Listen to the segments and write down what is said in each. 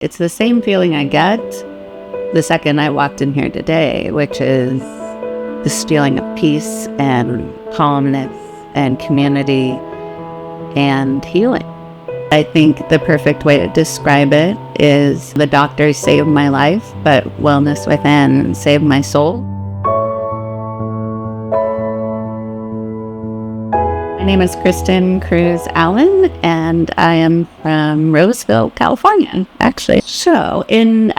It's the same feeling I get the second I walked in here today, which is this feeling of peace and calmness and community and healing. I think the perfect way to describe it is the doctors saved my life, but wellness within saved my soul. My name is Kristen Allen, and I am from Roseville, California, actually. So in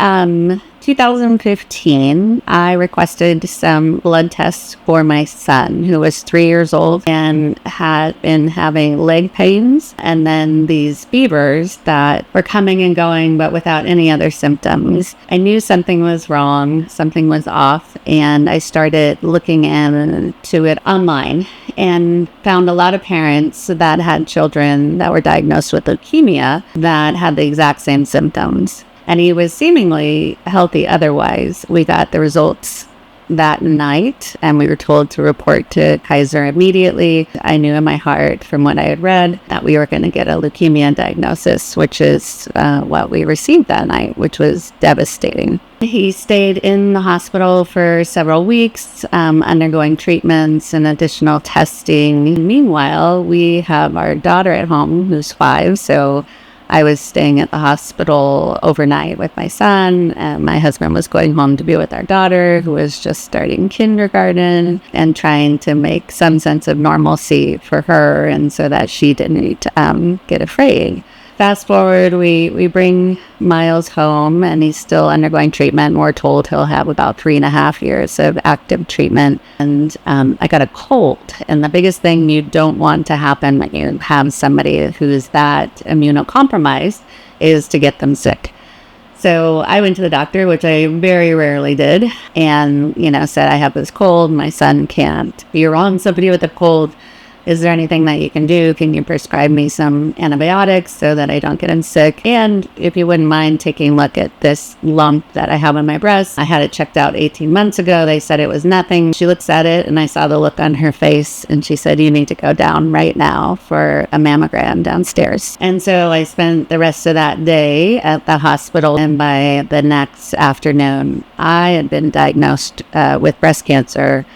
2015, I requested some blood tests for my son, who was 3 years old and had been having leg pains and then these fevers that were coming and going, but without any other symptoms. I knew something was wrong, something was off, and I started looking into it online and found a lot of parents that had children that were diagnosed with leukemia that had the exact same symptoms. And he was seemingly healthy otherwise. We got the results that night, and we were told to report to Kaiser immediately. I knew in my heart from what I had read that we were going to get a leukemia diagnosis, which is what we received that night, which was devastating. He stayed in the hospital for several weeks, undergoing treatments and additional testing. Meanwhile, we have our daughter at home, who's 5, so I was staying at the hospital overnight with my son, and my husband was going home to be with our daughter, who was just starting kindergarten, and trying to make some sense of normalcy for her, and so that she didn't need to get afraid. Fast forward, we bring Miles home, and he's still undergoing treatment. We're told he'll have about 3.5 years of active treatment. And I got a cold. And the biggest thing you don't want to happen when you have somebody who's that immunocompromised is to get them sick. So I went to the doctor, which I very rarely did, and, said, I have this cold. My son can't be around somebody with a cold. Is there anything that you can do? Can you prescribe me some antibiotics so that I don't get him sick? And if you wouldn't mind taking a look at this lump that I have on my breast. I had it checked out 18 months ago. They said it was nothing. She looks at it, and I saw the look on her face, and she said, you need to go down right now for a mammogram downstairs. And so I spent the rest of that day at the hospital, and by the next afternoon, I had been diagnosed with breast cancer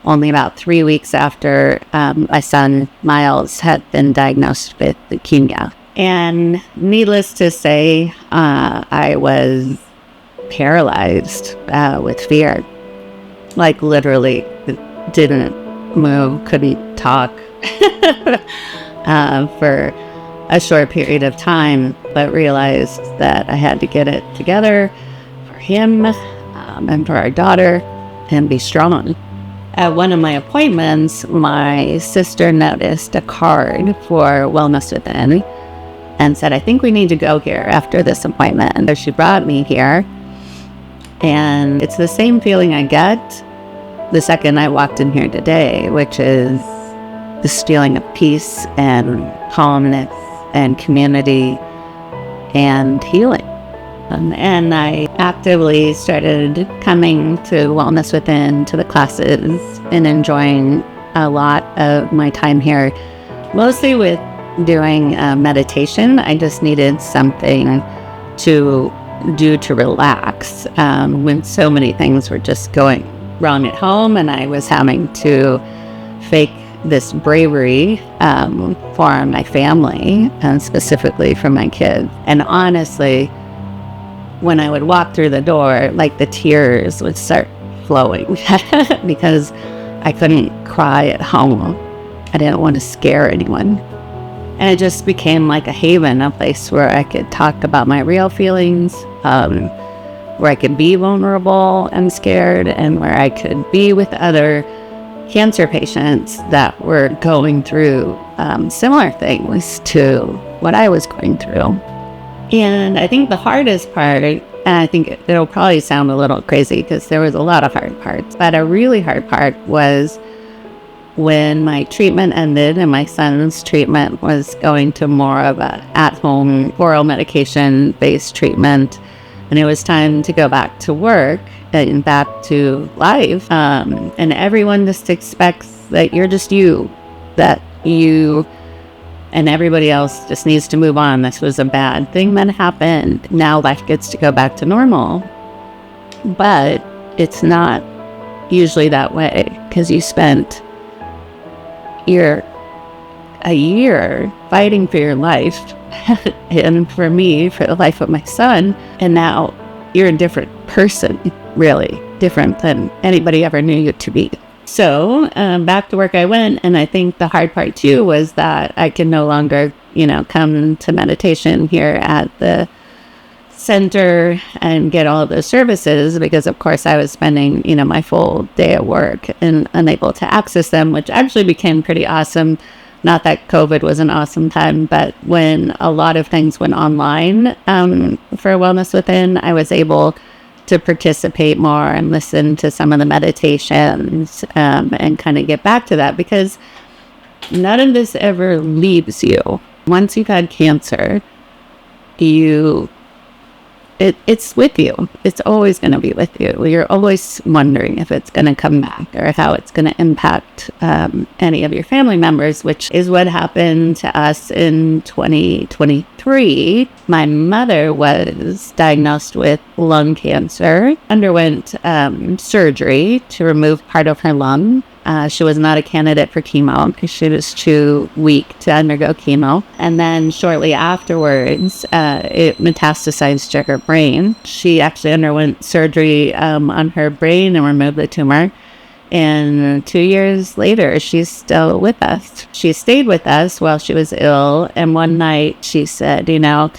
only about 3 weeks after my son, Miles, had been diagnosed with leukemia. And needless to say, I was paralyzed with fear. Like, literally didn't move, couldn't talk for a short period of time, but realized that I had to get it together for him and for our daughter and be strong. At one of my appointments, my sister noticed a card for Wellness Within and said, I think we need to go here after this appointment. And so she brought me here. And it's the same feeling I get the second I walked in here today, which is this feeling of peace and calmness and community and healing. And I actively started coming to Wellness Within, to the classes, and enjoying a lot of my time here, mostly with doing meditation. I just needed something to do to relax when so many things were just going wrong at home, and I was having to fake this bravery for my family, and specifically for my kids. And honestly, when I would walk through the door, like, the tears would start flowing because I couldn't cry at home. I didn't want to scare anyone. And it just became like a haven, a place where I could talk about my real feelings, where I could be vulnerable and scared, and where I could be with other cancer patients that were going through similar things to what I was going through. And I think the hardest part, and I think it'll probably sound a little crazy because there was a lot of hard parts, but a really hard part was when my treatment ended and my son's treatment was going to more of a at-home oral medication-based treatment, and it was time to go back to work and back to life. And everyone just expects that you're just you, that you and everybody else just needs to move on. This was a bad thing that happened. Now life gets to go back to normal. But it's not usually that way, because you spent a year fighting for your life and for me, for the life of my son, and now you're a different person, really different than anybody ever knew you to be. So back to work I went, and I think the hard part too was that I can no longer, come to meditation here at the center and get all of those services, because of course I was spending, my full day at work and unable to access them, which actually became pretty awesome. Not that COVID was an awesome time, but when a lot of things went online for Wellness Within, I was able to participate more and listen to some of the meditations and kind of get back to that, because none of this ever leaves you. Once you've had cancer, it's with you. It's always going to be with you. You're always wondering if it's going to come back or how it's going to impact any of your family members, which is what happened to us in 2023. My mother was diagnosed with lung cancer, underwent surgery to remove part of her lung. She was not a candidate for chemo because she was too weak to undergo chemo. And then shortly afterwards, it metastasized to her brain. She actually underwent surgery on her brain and removed the tumor. And 2 years later, she's still with us. She stayed with us while she was ill. And one night she said, I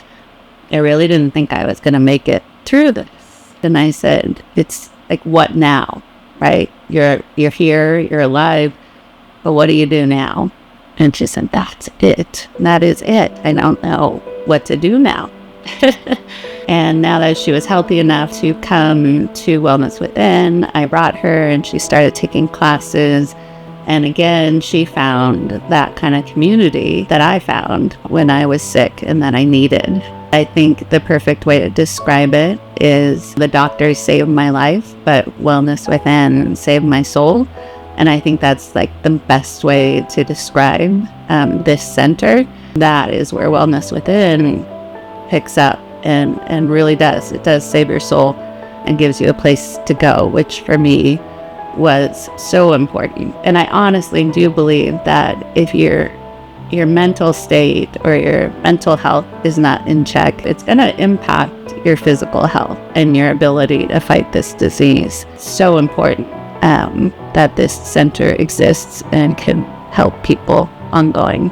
really didn't think I was going to make it through this. And I said, it's like, what now? Right? You're here, you're alive, but what do you do now? And she said, that's it. That is it. I don't know what to do now. And now that she was healthy enough to come to Wellness Within, I brought her and she started taking classes. And again, she found that kind of community that I found when I was sick and that I needed. I think the perfect way to describe it is the doctors saved my life, but Wellness Within saved my soul. And I think that's like the best way to describe this center. That is where Wellness Within picks up and really does. It does save your soul and gives you a place to go, which for me was so important. And I honestly do believe that if your mental state or your mental health is not in check, it's going to impact your physical health and your ability to fight this disease. So important that this center exists and can help people ongoing.